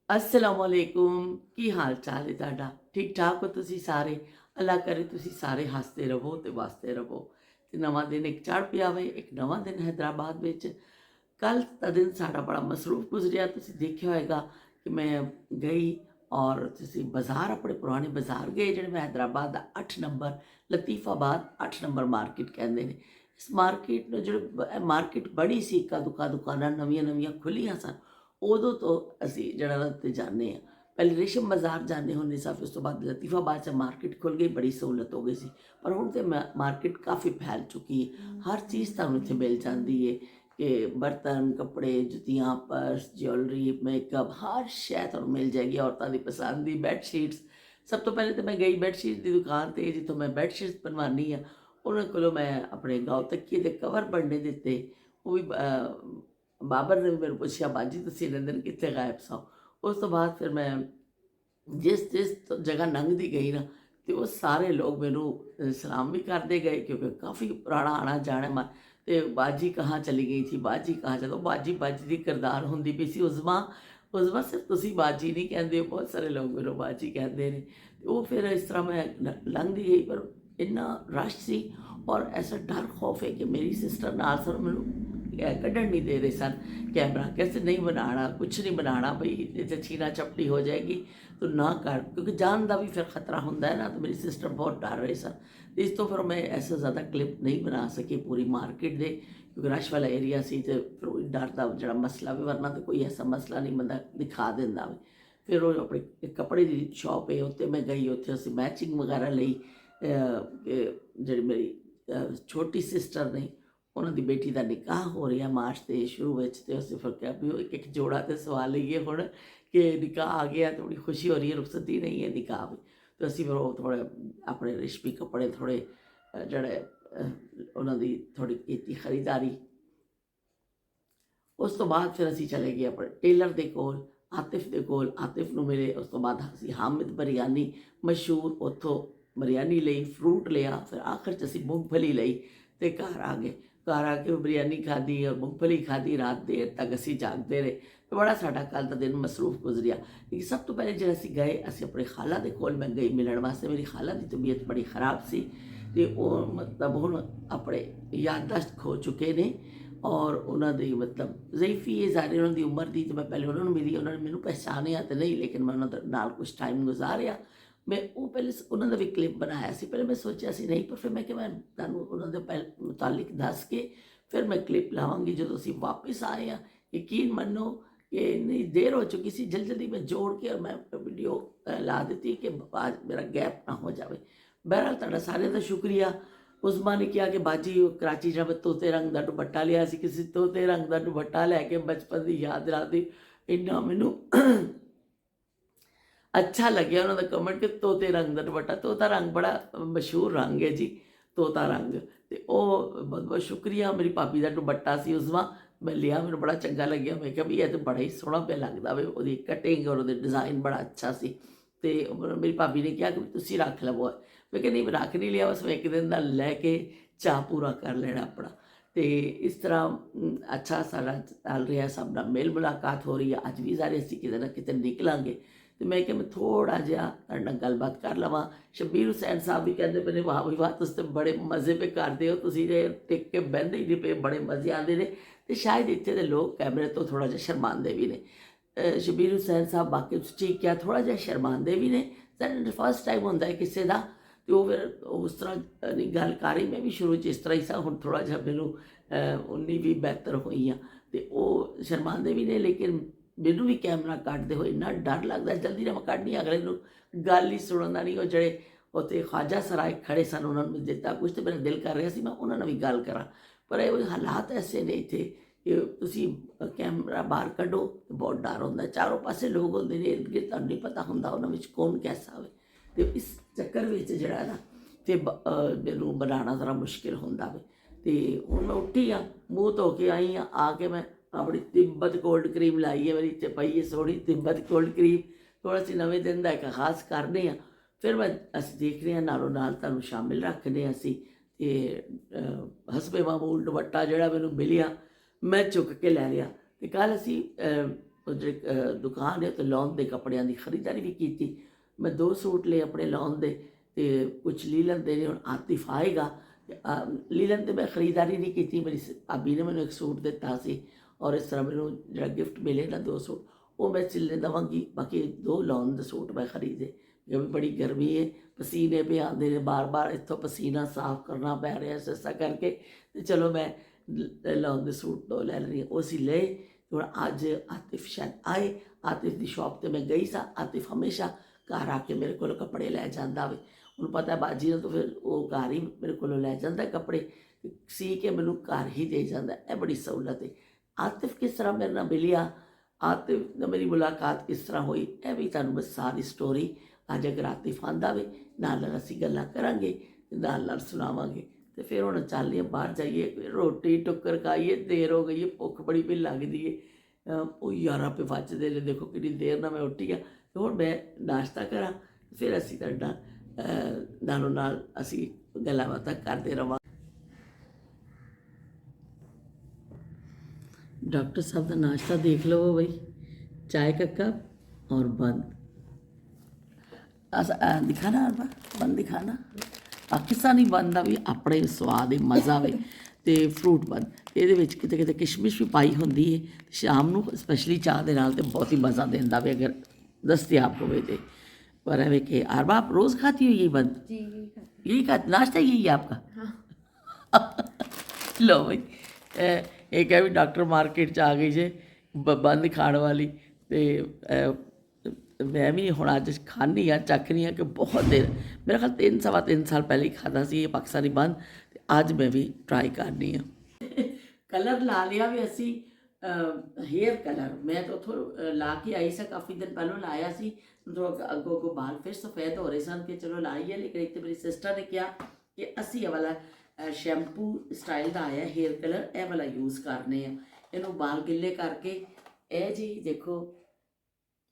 असलामुअलैकुम की हाल चाल है ਤੁਹਾਡਾ ठीक ठाक हो ਤੁਸੀਂ ਸਾਰੇ ਅੱਲਾ ਕਰੇ ਤੁਸੀਂ ਸਾਰੇ ਹੱਸਦੇ ਰਹੋ ਤੇ ਵਸਦੇ ਰਹੋ ਤੇ ਨਵਾਂ ਦਿਨ ਇੱਕ ਚੜ੍ਹ ਪਿਆ ਵੇ ਇੱਕ ਨਵਾਂ ਦਿਨ ਹੈਦਰਾਬਾਦ ਵਿੱਚ ਕੱਲ ਦਾ ਦਿਨ ਸਾਡਾ ਬੜਾ ਮਸਰੂਫ ਗੁਜ਼ਰਿਆ ਤੁਸੀਂ ਦੇਖਿਆ ਹੋਏਗਾ ਕਿ ਮੈਂ ਗਈ ਔਰ ਤੁਸੀਂ ਬਾਜ਼ਾਰ ਆਪਣੇ ਪੁਰਾਣੇ ਬਾਜ਼ਾਰ ਗਏ ਜਿਹੜੇ ਮੈਂ ਹੈਦਰਾਬਾਦ ਦਾ 8 ਨੰਬਰ ਲਤੀਫਾਬਾਦ 8 ਨੰਬਰ ਮਾਰਕੀਟ ਕਹਿੰਦੇ ਨੇ ਇਸ ਮਾਰਕੀਟ ਨੂੰ ਜਿਹੜੇ ਮਾਰਕੀਟ ਬੜੀ ਸੀ ਇੱਕਾ ਦੁੱਕਾ ਦੁਕਾਨਾਂ ਨਵੀਆਂ ਨਵੀਆਂ ਖੁੱਲੀਆਂ ਸਨ ਉਦੋਂ ਤੋਂ ਅਸੀਂ ਜਿਹੜਾ ਉੱਤੇ ਜਾਂਦੇ ਹਾਂ ਪਹਿਲੇ ਰੇਸ਼ਮ ਬਾਜ਼ਾਰ ਜਾਂਦੇ ਹੁੰਦੇ ਸਾਂ ਫਿਰ ਉਸ ਤੋਂ ਬਾਅਦ ਲਤੀਫਾਬਾਦ 'ਚ ਮਾਰਕੀਟ ਖੁੱਲ੍ਹ ਗਈ ਬੜੀ ਸਹੂਲਤ ਹੋ ਗਈ ਸੀ ਪਰ ਹੁਣ ਤਾਂ ਮਾਰਕੀਟ ਕਾਫੀ ਫੈਲ ਚੁੱਕੀ ਹੈ ਹਰ ਚੀਜ਼ ਤੁਹਾਨੂੰ ਇੱਥੇ ਮਿਲ ਜਾਂਦੀ ਹੈ ਕਿ ਬਰਤਨ ਕੱਪੜੇ ਜੁੱਤੀਆਂ ਪਰਸ ਜਿਊਲਰੀ ਮੇਕਅਪ ਹਰ ਸ਼ੈ ਤੁਹਾਨੂੰ ਮਿਲ ਜਾਏਗੀ ਔਰਤਾਂ ਦੀ ਪਸੰਦ ਦੀ ਬੈੱਡ ਸ਼ੀਟਸ ਸਭ ਤੋਂ ਪਹਿਲੇ ਤਾਂ ਮੈਂ ਗਈ ਬੈੱਡ ਸ਼ੀਟ ਦੀ ਦੁਕਾਨ 'ਤੇ ਜਿੱਥੋਂ ਮੈਂ ਬੈੱਡ ਸ਼ੀਟਸ ਬਣਵਾਉਂਦੀ ਹਾਂ ਉਹਨਾਂ ਕੋਲੋਂ ਮੈਂ ਆਪਣੇ ਗਾਉ ਤੱਕੀਏ ਦੇ ਕਵਰ ਬਣਨੇ ਦਿੱਤੇ ਉਹ ਵੀ ਬਾਬਰ ਨੇ ਵੀ ਮੈਨੂੰ ਪੁੱਛਿਆ ਬਾਜੀ ਤੁਸੀਂ ਇੰਨੇ ਦਿਨ ਕਿੱਥੇ ਗਾਇਬ ਸੋ ਉਸ ਤੋਂ ਬਾਅਦ ਫਿਰ ਮੈਂ ਜਿਸ ਜਿਸ ਜਗ੍ਹਾ ਲੰਘਦੀ ਗਈ ਨਾ ਤੇ ਉਹ ਸਾਰੇ ਲੋਕ ਮੈਨੂੰ ਸਲਾਮ ਵੀ ਕਰਦੇ ਗਏ ਕਿਉਂਕਿ ਕਾਫੀ ਪੁਰਾਣਾ ਆਣਾ ਜਾਣਾ ਮੈਂ ਤੇ ਬਾਜੀ ਕਹਾਂ ਚਲੀ ਗਈ ਸੀ ਬਾਜੀ ਕਹਾਂ ਜਦੋਂ ਬਾਜੀ ਬਾਜੀ ਦੀ ਕਿਰਦਾਰ ਹੁੰਦੀ ਪਈ ਸੀ ਉਜ਼ਮਾ ਸਿਰਫ ਤੁਸੀਂ ਬਾਜੀ ਨਹੀਂ ਕਹਿੰਦੇ ਬਹੁਤ ਸਾਰੇ ਲੋਕ ਮੈਨੂੰ ਬਾਜੀ ਕਹਿੰਦੇ ਨੇ ਤੇ ਉਹ ਫਿਰ ਇਸ ਤਰ੍ਹਾਂ ਮੈਂ ਲੰਘਦੀ ਗਈ ਪਰ ਇੰਨਾ ਰਸ਼ ਸੀ ਔਰ ਐਸਾ ਡਰ ਖੌਫ ਹੈ ਕਿ ਮੇਰੀ ਸਿਸਟਰ ਨਾਲ ਸਰ ਮੈਨੂੰ ਕੱਢਣ ਨਹੀਂ ਦੇ ਰਹੇ ਸਨ कैमरा कैसे नहीं बनाना कुछ नहीं बनाना भाई जैसे छीना चपटी हो जाएगी तो ना कर क्योंकि जान का भी फिर खतरा होंगे ना तो मेरी सिस्टर बहुत डर रहे सन इस तो फिर मैं ऐसा ज़्यादा क्लिप नहीं बना सकी पूरी मार्केट दे क्योंकि रश वाला एरिया सी तो फिर डर का जो मसला भी वरना तो कोई ऐसा मसला नहीं बंदा दिखा देंदा फिर वो अपने कपड़े की शॉप है उत्ते मैं गई उत्थे असीं मैचिंग वगैरह ली जी मेरी छोटी सिस्टर ने ਉਹਨਾਂ ਦੀ ਬੇਟੀ ਦਾ ਨਿਕਾਹ ਹੋ ਰਿਹਾ ਮਾਰਚ ਦੇ ਸ਼ੁਰੂ ਵਿੱਚ ਤੇ ਅਸੀਂ ਫਿਰ ਕਿਹਾ ਵੀ ਉਹ ਇੱਕ ਜੋੜਾ ਤੇ ਸਵਾ ਲਈਏ ਹੁਣ ਕਿ ਨਿਕਾਹ ਆ ਗਿਆ ਤੇ ਬੜੀ ਖੁਸ਼ੀ ਹੋ ਰਹੀ ਹੈ ਰੁਖਸਤੀ ਨਹੀਂ ਹੈ ਨਿਕਾਹ ਵੀ ਤੇ ਅਸੀਂ ਫਿਰ ਉਹ ਥੋੜ੍ਹੇ ਆਪਣੇ ਰਿਸ਼ਪੀ ਕੱਪੜੇ ਥੋੜ੍ਹੇ ਜਿਹੜੇ ਉਹਨਾਂ ਦੀ ਥੋੜ੍ਹੀ ਕੀਤੀ ਖਰੀਦਦਾਰੀ ਉਸ ਤੋਂ ਬਾਅਦ ਫਿਰ ਅਸੀਂ ਚਲੇ ਗਏ ਆਪਣੇ ਟੇਲਰ ਦੇ ਕੋਲ ਆਤਿਫ ਦੇ ਕੋਲ ਆਤਿਫ ਨੂੰ ਮਿਲੇ ਉਸ ਤੋਂ ਬਾਅਦ ਅਸੀਂ ਹਾਮਿਦ ਬਰਿਆਨੀ ਮਸ਼ਹੂਰ ਉੱਥੋਂ ਬਰਿਆਨੀ ਲਈ ਫਰੂਟ ਲਿਆ ਫਿਰ ਆਖਰ 'ਚ ਅਸੀਂ ਮੂੰਗਫਲੀ ਲਈ ਤੇ ਘਰ ਆ ਗਏ घर आके बिरयानी खाधी और मूँगफली खाधी रात देर तक असी जागते रहे तो बड़ा साडा कल का दिन मसरूफ गुजरिया लेकिन सब तो पहले जो असी गए असी अपने खाला के कोल मैं गई मिलने वास्ते मेरी खाला की तबीयत बड़ी खराब सी तो वो मतलब हुण अपने याददाश्त खो चुके ने और उन्होंने मतलब ज़ईफी है ज़ाहिर उन्होंने उम्र दी तो मैं पहले उन्होंने मिली उन्होंने मैनू पहचानिया तो नहीं लेकिन मैं उन्होंने नाल कुछ टाइम गुजारिया मैं वो पहले उन्होंने भी क्लिप बनाया सी पहले मैं सोचा सी नहीं पर फिर मैं कि मैं तुहानूं उन्होंने मुतालिक दस के फिर मैं क्लिप लावांगी जो असीं वापस आए हैं यकीन मनो कि इन्नी देर हो चुकी सी जल्दी जल्दी मैं जोड़ के और मैं वीडियो ला दी कि आज मेरा गैप ना हो जाए बहरहाल तुहाडा सारिਆਂ ਦਾ शुक्रिया उस्मा ने कहा कि बाजी कराची जब मैं तोते रंग का दुपट्टा लिया सी किसी तोते रंग का दुपट्टा लैके बचपन की याद दिलाती इन्ना मैनू अच्छा लग्या उन्होंने कमेंट कि तोते रंग का दुपट्टा तोता रंग बड़ा मशहूर रंग है जी तोता रंग तो बहुत बहुत शुक्रिया मेरी भाभी का दुपट्टा सी उस्मा मैं लिया मैंने बड़ा चंगा लग्या मैं क्या भी यह तो बड़ा ही सोहना पे लगता वे वो कटिंग और वो डिज़ाइन बड़ा अच्छा सी तो मेरी भाभी ने कहा कि तुम रख लवो मैं क्या नहीं रख नहीं लिया बस मैं एक दिन का लैके चाह पूरा कर लेना अपना तो इस तरह अच्छा सारा चल रहा सब ना मेल मुलाकात हो रही है अज भी सारे असीं किते ना किते निकलांगे तो मैं क्या मैं थोड़ा जहा गलबात कर लवां शब्बीर हुसैन साहब भी कहते पे वाह भी वाह तुम तो बड़े मज़े पे करते हो तुम टिक के बहते ही नहीं पे बड़े मज़े आते हैं तो शायद इतने के लोग कैमरे तो थोड़ा जहा शर्माते भी ने शब्बीर हुसैन साहब बाकी ठीक क्या थोड़ा जहा शर्माते भी ने फर्स्ट टाइम होंगे किसी का तो वो फिर उस तरह नहीं गल कर रही मैं भी शुरू इस तरह ही सा हूँ थोड़ा जहा मैनू उन्नी भी बेहतर हुई हाँ तो वो शर्माते भी ने लेकिन मैनू भी कैमरा कटते हुए इन्ना डर लगता जल्दी ना मैं कढ़नी अगले गल ही सुनने का नहीं वो जड़े उत्थे ख्वाजा सराय खड़े सन उन्होंने दिता कुछ तो मेरा दिल कर रहा सी मैं उन्होंने भी गल करा पर ये हालात ऐसे नहीं थे कि तुसी कैमरा बाहर कढ़ो तो बहुत डर होंगे चारों पासे लोग होंगे ने इर्द गिर्द तुहानूं नहीं पता होंगे उन्होंने कौन कैसा हो तो इस चक्कर में जड़ा ना तो मैनू बनाना ज़रा मुश्किल होंदा वे तो हुण मैं उठी हाँ मूँह धो के आई हाँ आके मैं अपनी तिब्बत कोल्ड क्रीम लाई है मेरी इतने पई है सोहनी तिब्बत कोल्ड क्रीम थोड़ा सी नवे दिन का एक खास करने फिर मैं अस देख रहे हैं नालों नाल तुहानूं शामिल रखने असी ते हसबे मामूल दुपट्टा जोड़ा मैनू मिलिया मैं चुक के लै लिया तो कल असी ਉਹ ਜਿਹੜੀ ਦੁਕਾਨ ਹੈ, ਉੱਥੇ ਲੌਨ ਦੇ ਕੱਪੜਿਆਂ ਦੀ ਖਰੀਦਦਾਰੀ ਵੀ ਕੀਤੀ। ਮੈਂ 2 ਸੂਟ ਲਏ ਆਪਣੇ ਲੌਨ ਦੇ, ਅਤੇ ਕੁਛ ਲੀਲਨ ਦੇ ਨੇ। ਹੁਣ ਆਤਿਫ ਆਏਗਾ, ਲੀਲਨ 'ਤੇ ਮੈਂ ਖਰੀਦਦਾਰੀ ਨਹੀਂ ਕੀਤੀ। ਮੇਰੀ ਭਾਬੀ ਨੇ ਮੈਨੂੰ ਇੱਕ ਸੂਟ ਦਿੱਤਾ ਸੀ, ਔਰ ਇਸ ਤਰ੍ਹਾਂ ਮੈਨੂੰ ਜਿਹੜਾ ਗਿਫਟ ਮਿਲੇ ਨਾ 2 ਸੂਟ, ਉਹ ਮੈਂ ਸਿਲਨੇ ਦੇਵਾਂਗੀ। ਬਾਕੀ 2 ਲੌਨ ਦੇ ਸੂਟ ਮੈਂ ਖਰੀਦੇ, ਕਿਉਂਕਿ ਬੜੀ ਗਰਮੀ ਹੈ, ਪਸੀਨੇ ਪਏ ਆਉਂਦੇ ਨੇ, ਬਾਰ ਇੱਥੋਂ ਪਸੀਨਾ ਸਾਫ਼ ਕਰਨਾ ਪੈ ਰਿਹਾ ਇਸ ਕਰਕੇ। ਅਤੇ ਚਲੋ ਮੈਂ ਲੌਨ ਦੇ ਸੂਟ 2 ਲੈ ਲੈਂਦੀ ਹਾਂ, ਉਹ ਅਸੀਂ ਲਏ। ਹੁਣ ਅੱਜ ਆਤਿਫ ਸ਼ਾਇਦ ਆਏ। ਆਤਿਫ ਦੀ ਸ਼ੌਪ 'ਤੇ ਮੈਂ ਗਈ ਸਾਂ। ਆਤਿਫ ਹਮੇਸ਼ਾ ਘਰ ਆ ਕੇ ਮੇਰੇ ਕੋਲੋਂ ਕੱਪੜੇ ਲੈ ਜਾਂਦਾ ਵੇ। ਉਹਨੂੰ ਪਤਾ ਬਾਜੀ ਨੂੰ, ਤਾਂ ਫਿਰ ਉਹ ਘਰ ਹੀ ਮੇਰੇ ਕੋਲੋਂ ਲੈ ਜਾਂਦਾ ਕੱਪੜੇ, ਸੀ ਕੇ ਮੈਨੂੰ ਘਰ ਹੀ ਦੇ ਜਾਂਦਾ। ਇਹ ਬੜੀ ਸਹੂਲਤ ਹੈ। ਆਤਿਫ ਕਿਸ ਤਰ੍ਹਾਂ ਮੇਰੇ ਨਾਲ ਮਿਲਿਆ, ਆਤਿਫ ਨਾਲ ਮੇਰੀ ਮੁਲਾਕਾਤ ਕਿਸ ਤਰ੍ਹਾਂ ਹੋਈ, ਇਹ ਵੀ ਤੁਹਾਨੂੰ ਮੈਂ ਸਾਰੀ ਸਟੋਰੀ ਅੱਜ ਅਗਰ ਆਤਿਫ ਆਉਂਦਾ ਵੇ ਨਾਲ ਅਸੀਂ ਗੱਲਾਂ ਕਰਾਂਗੇ ਅਤੇ ਨਾਲ ਸੁਣਾਵਾਂਗੇ। ਅਤੇ ਫਿਰ ਹੁਣ ਚੱਲਦੇ ਬਾਹਰ ਜਾਈਏ, ਰੋਟੀ ਟੁੱਕਰ ਖਾਈਏ, ਦੇਰ ਹੋ ਗਈ ਹੈ, ਭੁੱਖ ਬੜੀ ਵੀ ਲੱਗਦੀ ਹੈ। ਉਹ 11 ਰੁਪਏ ਵੱਜਦੇ ਨੇ, ਦੇਖੋ ਕਿੰਨੀ ਦੇਰ ਨਾਲ ਮੈਂ ਉੱਠੀ ਆ। ਅਤੇ ਹੁਣ ਮੈਂ ਨਾਸ਼ਤਾ ਕਰਾਂ, ਫਿਰ ਅਸੀਂ ਤੁਹਾਡਾ ਨਾਲੋਂ ਨਾਲ ਅਸੀਂ ਗੱਲਾਂ ਬਾਤਾਂ ਕਰਦੇ ਰਵਾਂਗੇ। डॉक्टर साहब का नाश्ता देख लो भाई, चाय का कप और बंद। दिखाना अरबा बंद दिखाना। पाकिस्तानी बंद का भी अपने स्वाद है, मज़ा वे। तो फ्रूट बंद ये किते किते किशमिश भी पाई होंगी है। शाम को स्पैशली चाह के नाल तो बहुत ही मज़ा देता वे अगर दस्तियाब हो तो। पर है कि अरबा आप रोज़ खाती हो यही बंद? यही खा नाश्ता यही है आपका? लो भाई, एक है भी डॉक्टर मार्केट च आ गई जे बंद खाने वाली। तो मैं भी हुण अज खानी हाँ, चख रही हाँ कि बहुत देर, मेरा ख्याल 3 सवा 3 साल पहले ही खाता सी ये पाकिस्तानी बंद। तो अज मैं भी ट्राई करनी हाँ। कलर ला लिया भी असी, हेयर कलर मैं तो उतों ला के आई सा, काफ़ी दिन पहलों लाया सी। तो अगों अगों बाल फिर सफ़ेद हो रहे सन कि चलो लाइए। लेकिन एक तो मेरी सिस्टर ने कहा कि असी ये वाला शैम्पू स्टाइल का आया हेयर कलर, यह वाला यूज़ करने इनू बाल गिले करके। यह जी देखो,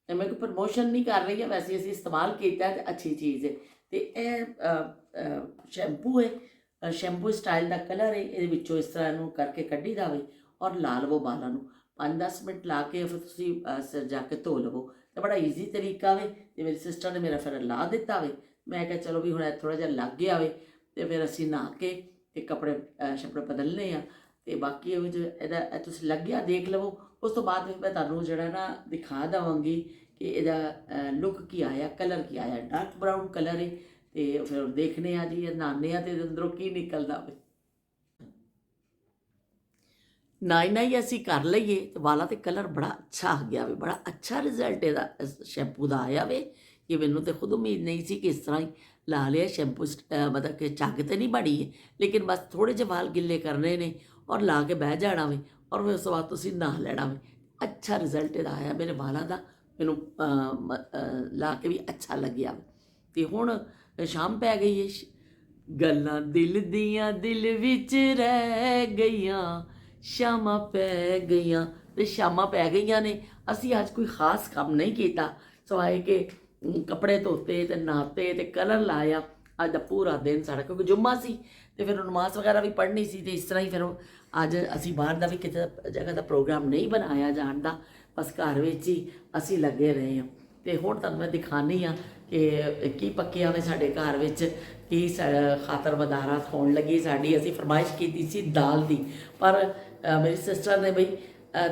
मैं कोई प्रमोशन नहीं कर रही है, वैसे असी इस्तेमाल किया है, अच्छी चीज़ है। तो यह शैम्पू है, शैम्पू स्टाइल का कलर है। ये इस तरह इनू करके कढ़ी जाए और ला लवो बालों को 5-10 मिनट ला के फिर तुम सिर जाके धो लवो। तो बड़ा ईजी तरीका वे। तो मेरी सिस्टर ने मेरा फिर ला दिता वे। मैं क्या चलो भी हुण थोड़ा जिहा लग गया वे, तो फिर असी नहा के ते कपड़े शपड़े बदलने हैं। तो बाकी जो इहदा तुसीं लग गया देख लवो। उस तो बाद मैं तुहानूं जिहड़ा ना दिखा देवांगी कि इहदा लुक की आया, कलर की आया। डार्क ब्राउन कलर है। तो फिर देखने आ जी नहाने आ तो अंदरों की निकलदा वे। नाई असी कर लईए तो वाला तो कलर बड़ा अच्छा आ गया वे, बड़ा अच्छा रिजल्ट इहदा शैम्पू का आया वे। कि मैनूं तो खुद उम्मीद नहीं सी कि इस तरह ही ला लिया शैम्पू। मतलब कि झग तो नहीं बड़ी है, लेकिन बस थोड़े जे वाल गिले करने ने और ला के बह जाना वे, और फिर उस तो बाद तुसीं नहा लेना वे। अच्छा रिजल्ट इहदा आया मेरे वालों का, मैनूं ला के भी अच्छा लग्या। तो हुण शाम पै गई है, गल्लां दिल दियां दिल विच रह गईयां, शामां पै गईयां। तो शामां पै गईयां ने, असीं अज कोई खास काम नहीं किया सवाए कि कपड़े धोते तो नहाते तो कलर लाया। अज का पूरा दिन साढ़ा, क्योंकि जुम्मा सी तो फिर नमाज वगैरह भी पढ़नी सी। तो इस तरह ही फिर अज असी बाहर का भी किसी जगह का प्रोग्राम नहीं बनाया जाण दा, बस घर विच ही असी लगे रहे हैं। तो हुण तुहानूं मैं दिखानी हाँ कि की पक्किया वे साडे घर विच, की खातर मदारत होण लगी साडी। असी फरमाइश कीती सी दाल दी, पर मेरी सिस्टर ने बई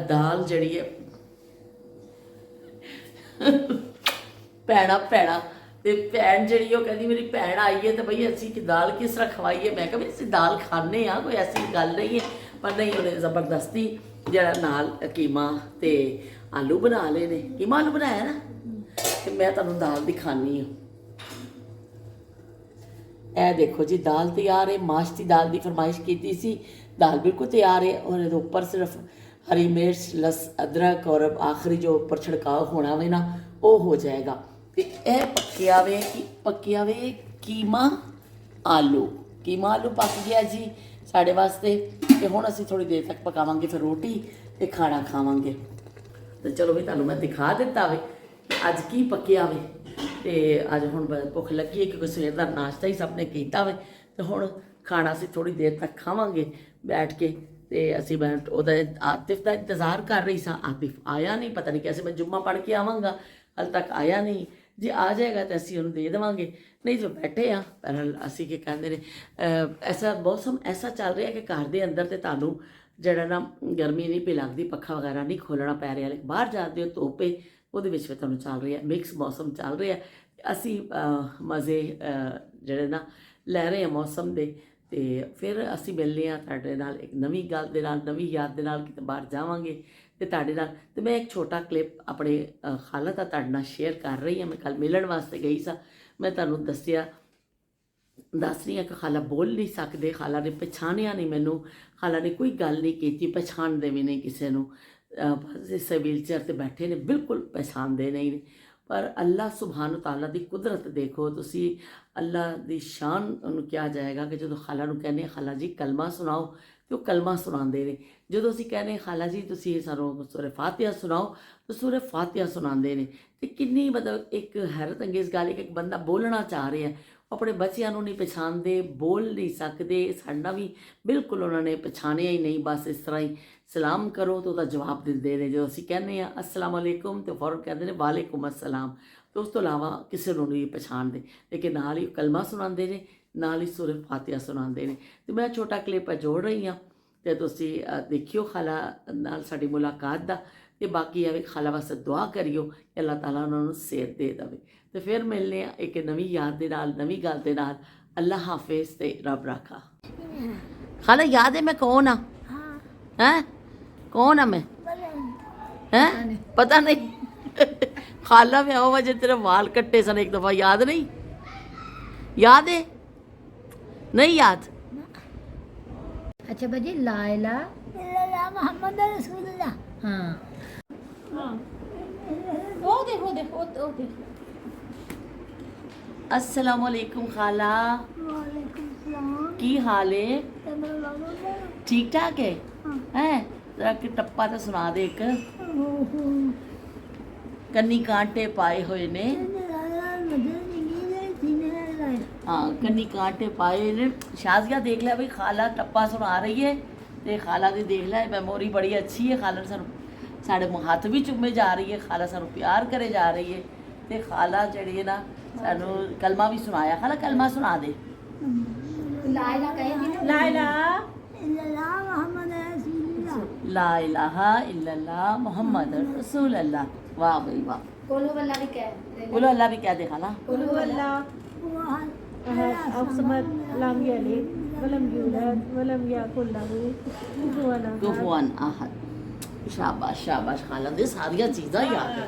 दाल जिहड़ी है भैणा तो भैन जी कहती मेरी भैन आई है तो बई असी कि दाल किस तरह खवाईए। मैं कहा भी असी दाल खाने कोई ऐसी गल नहीं है, पर नहीं उन्हें जबरदस्ती जरा नाल कीमा तो आलू बना ले ने। कीमा आलू बनाया ना, तो मैं तुहानूं दाल दिखानी हूँ। ए देखो जी दाल तैयार है। माश की दाल की फरमाइश की सी, दाल बिल्कुल तैयार है। और ये ऊपर सिर्फ हरी मिर्च अदरक और आखिरी जो ऊपर छिड़काव होना वे ना वो हो जाएगा। तो यह पक्या वे कीमा आलू पक गया जी साढ़े वास्ते। तो हुण असीं थोड़ी देर तक पकावांगे, फिर रोटी तो खाना खावांगे। तो चलो भी तुहानूं मैं दिखा दिता वे अज की पक्या वे। तो अज हुण भुख लगी है क्योंकि सवेर का नाश्ता ही सब ने किया वे। तो हुण खाना असीं थोड़ी देर तक खावांगे बैठ के। ਤੇ ਅਸੀਂ ਮੈਂ ਉਹਦਾ ਆतिफ ਦਾ ਇੰਤਜ਼ਾਰ ਕਰ ਰਹੀ ਸਾਂ। ਆतिफ ਆਇਆ ਨਹੀਂ, ਪਤਾ ਨਹੀਂ कैसे मैं जुम्मा पढ़ के आवांगा, हाल तक आया नहीं। ਜੇ ਆ ਜਾਏਗਾ ਤਾਂ ਅਸੀਂ ਉਹਨੂੰ ਦੇ ਦੇਵਾਂਗੇ, ਨਹੀਂ ਤਾਂ ਬੈਠੇ ਆ। ਪਰ ਅਸੀਂ ਕੀ ਕਹਿੰਦੇ ਨੇ, ਐਸਾ ਮੌਸਮ ਐਸਾ ਚੱਲ ਰਿਹਾ ਕਿ ਘਰ ਦੇ ਅੰਦਰ ਤੇ ਤੁਹਾਨੂੰ ਜਿਹੜਾ ਨਾ ਗਰਮੀ ਨਹੀਂ ਪਈ ਲੱਗਦੀ, ਪੱਖਾ ਵਗੈਰਾ ਨਹੀਂ ਖੋਲ੍ਹਣਾ ਪੈ ਰਿਹਾ। ਲੇਕਿਨ ਬਾਹਰ ਜਾਂਦੇ ਹੋ ਧੁੱਪੇ, ਉਹਦੇ ਵਿੱਚ ਫਿਰ ਤੁਹਾਨੂੰ ਚੱਲ ਰਿਹਾ ਮਿਕਸ ਮੌਸਮ ਚੱਲ ਰਿਹਾ। ਅਸੀਂ ਮਜ਼ੇ ਜਿਹੜੇ ਨਾ ਲੈ ਰਹੇ ਹਾਂ ਮੌਸਮ ਦੇ। ਤੇ ਫਿਰ ਅਸੀਂ ਮਿਲਦੇ ਹਾਂ ਤੁਹਾਡੇ ਨਾਲ ਇੱਕ ਨਵੀਂ ਗੱਲ ਦੇ ਨਾਲ, ਨਵੀਂ ਯਾਦ ਦੇ ਨਾਲ, ਕਿਤੇ ਬਾਹਰ ਜਾਵਾਂਗੇ ਤੇ ਤੁਹਾਡੇ ਨਾਲ। ਤੇ ਮੈਂ ਇੱਕ ਛੋਟਾ ਕਲਿੱਪ ਆਪਣੇ ਖਾਲਾ ਦਾ ਤੁਹਾਡੇ ਨਾਲ ਸ਼ੇਅਰ ਕਰ ਰਹੀ ਹਾਂ। ਮੈਂ ਕੱਲ੍ਹ ਮਿਲਣ ਵਾਸਤੇ ਗਈ ਸਾਂ, ਮੈਂ ਤੁਹਾਨੂੰ ਦੱਸ ਰਹੀ ਹਾਂ ਕਿ ਖਾਲਾ ਬੋਲ ਨਹੀਂ ਸਕਦੇ, ਖਾਲਾ ਨੇ ਪਛਾਣਿਆ ਨਹੀਂ ਮੈਨੂੰ, ਖਾਲਾ ਨੇ ਕੋਈ ਗੱਲ ਨਹੀਂ ਕੀਤੀ, ਪਛਾਣਦੇ ਵੀ ਨਹੀਂ ਕਿਸੇ ਨੂੰ। ਬਸ ਇਸੇ ਵੀਲਚੇਅਰ 'ਤੇ ਬੈਠੇ ਨੇ, ਬਿਲਕੁਲ ਪਛਾਣਦੇ ਨਹੀਂ ਨੇ। ਪਰ ਅੱਲਾ ਸੁਬਹਾਨ ਤਾਲਾ ਦੀ ਕੁਦਰਤ ਦੇਖੋ ਤੁਸੀਂ, ਅੱਲਾ ਦੀ ਸ਼ਾਨ ਉਹਨੂੰ ਕਿਹਾ ਜਾਏਗਾ ਕਿ ਜਦੋਂ ਖਾਲਾ ਨੂੰ ਕਹਿੰਦੇ ਖਾਲਾ ਜੀ ਕਲਮਾ ਸੁਣਾਓ, ਤੇ ਉਹ ਕਲਮਾ ਸੁਣਾਉਂਦੇ ਨੇ। ਜਦੋਂ ਅਸੀਂ ਕਹਿੰਦੇ ਖਾਲਾ ਜੀ ਤੁਸੀਂ ਸਾਨੂੰ ਸੂਰੇ ਫਾਤਿਹਾ ਸੁਣਾਓ, ਤਾਂ ਸੂਰੇ ਫਾਤਿਹਾ ਸੁਣਾਉਂਦੇ ਨੇ। ਤੇ ਕਿੰਨੀ ਮਤਲਬ ਇੱਕ ਹੈਰਤ ਅੰਗੇਜ਼ ਗੱਲ ਹੈ ਕਿ ਇੱਕ ਬੰਦਾ ਬੋਲਣਾ ਚਾਹ ਰਿਹਾ, ਆਪਣੇ ਬੱਚਿਆਂ ਨੂੰ ਨਹੀਂ ਪਛਾਣਦੇ, ਬੋਲ ਨਹੀਂ ਸਕਦੇ। ਸਾਡਾ ਵੀ ਬਿਲਕੁਲ ਉਹਨਾਂ ਨੇ ਪਛਾਣਿਆ ਹੀ ਨਹੀਂ। ਬਸ ਇਸ ਤਰ੍ਹਾਂ ਹੀ ਸਲਾਮ ਕਰੋ ਤਾਂ ਉਹਦਾ ਜਵਾਬ ਦਿੰਦੇ ਨੇ। ਜਦੋਂ ਅਸੀਂ ਕਹਿੰਦੇ ਹਾਂ ਅਸਲਾਮ ਅਲੈਕੁਮ ਤਾਂ ਫੌਰਨ ਕਹਿੰਦੇ ਨੇ ਵਾਲੇਕੁਮ ਅਸਲਾਮ। ਤੇ ਉਸ ਤੋਂ ਇਲਾਵਾ ਕਿਸੇ ਨੂੰ ਨਹੀਂ ਪਛਾਣਦੇ। ਲੇਕਿਨ ਨਾਲ ਹੀ ਕਲਮਾ ਸੁਣਾਉਂਦੇ ਨੇ, ਨਾਲ ਹੀ ਸੂਰੇ ਫਾਤਿਹਾ ਸੁਣਾਉਂਦੇ ਨੇ। ਤੇ ਮੈਂ ਛੋਟਾ ਕਲਿੱਪ ਜੋੜ ਰਹੀ ਹਾਂ ਤੇ ਤੁਸੀਂ ਦੇਖਿਓ ਖਾਲਾ ਨਾਲ ਸਾਡੀ ਮੁਲਾਕਾਤ ਦਾ। ਤੇ ਬਾਕੀ ਇਹ ਖਾਲਾ ਵਾਸਤੇ ਦੁਆ ਕਰਿਓ ਕਿ ਅੱਲਾਹ ਤਾਲਾ ਉਹਨਾਂ ਨੂੰ ਸਿਹਤ ਦੇ ਦੇਵੇ। ਤੇ ਫਿਰ ਮਿਲਨੇ ਆ ਇੱਕ ਨਵੀਂ ਯਾਦ ਦੇ ਨਾਲ, ਨਵੀਂ ਗੱਲ ਦੇ ਨਾਲ। ਅੱਲਾ ਹਾਫਿਜ਼ ਤੇ ਰੱਬ ਰਾਖਾ। ਖਾਲਾ ਯਾਦ ਹੈ ਮੈਂ ਕੌਣ ਆ? हैं कौन है मैं? हैं पता नहीं। खाला में आओ वजह तेरे वाल कट्टे सन एक दफ़ा, याद नहीं? याद है? नहीं याद? अच्छा बजी ला इलाहा इल्लल्लाह मोहम्मद रसूलुल्लाह। हाँ वो देखो देखो अस्सलाम वालेकुम खाला। वालेकुम सलाम। की हाल है? ठीक ठाक है? हैं जरा कि टप्पा तो सुना दे एक। कन्नी कांटे पाए हुए ने, हाँ कन्नी कांटे पाए ने। शाजिया देख लिया भाई, खाला टप्पा सुना रही है ते खाला दी देख लिया मेमोरी बड़ी अच्छी है। खाला सानू साढ़े हाथ भी चुमे जा रही है, खाला सानू प्यार करे जा रही है। ते खाला जड़ी है ना सानू कलमा भी सुनाया। खाला कलमा सुना दे। ला इलाहा ला इलाहा इल्लल्लाह मोहम्मद रसूलुल्लाह। ला इलाहा इल्लल्लाह मोहम्मद रसूलुल्लाह। वाह भाई वाह। कुल हुवल्लाह भी कह दे। बोलो अल्लाह भी क्या दे खाला। कुल हुवल्लाह अहद असमद लम यलिद वलम यूलद वलम यकुल लहू कुफुवन अहद। कुफुवन अहद। शाबाश शाबाश खाला दे सारिया चीज़ां याद है।